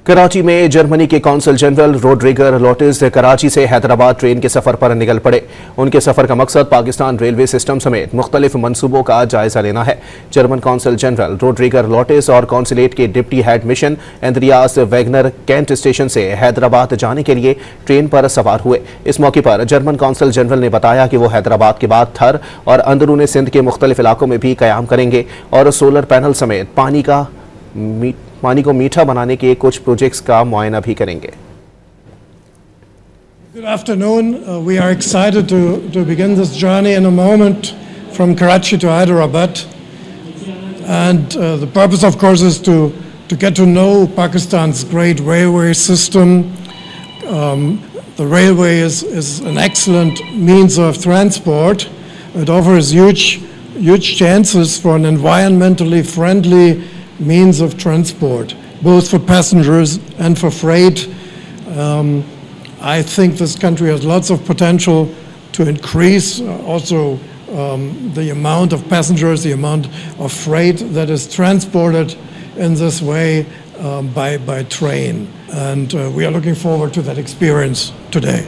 कराची में जर्मनी के consul general रोड्रिगर लोटिस कराची से हैदराबाद ट्रेन के सफर पर निकल पड़े। उनके सफर का मकसद पाकिस्तान रेलवे सिस्टम समेत मुख्तलिफ मंसूबों का जायजा लेना है। जर्मन कॉन्सल जनरल रोड्रिगर लोटिस और कॉन्सुलेट के deputy head mission Andreas Wagner Cantt station से हैदराबाद जाने के लिए ट्रेन पर सवार हुए। इस मौके पर जर्मन कॉन्सल जनरल ने बताया कि वो हैदराबाद के बाद थर और अंदरूनी सिंध के मुख्तलिफ इलाकों में भी कयाम करेंगे और सोलर पैनल समेत पानी को मीठा बनाने के कुछ प्रोजेक्ट्स का मुआयना भी करेंगे। Good afternoon. We are excited to begin this journey in a moment from Karachi to Hyderabad. And the purpose, of course, is to get to know Pakistan's great railway system. The railway is an excellent means of transport. It offers huge chances for an environmentally friendly means of transport, both for passengers and for freight. I think this country has lots of potential to increase also the amount of passengers, the amount of freight that is transported in this way by train. And we are looking forward to that experience today.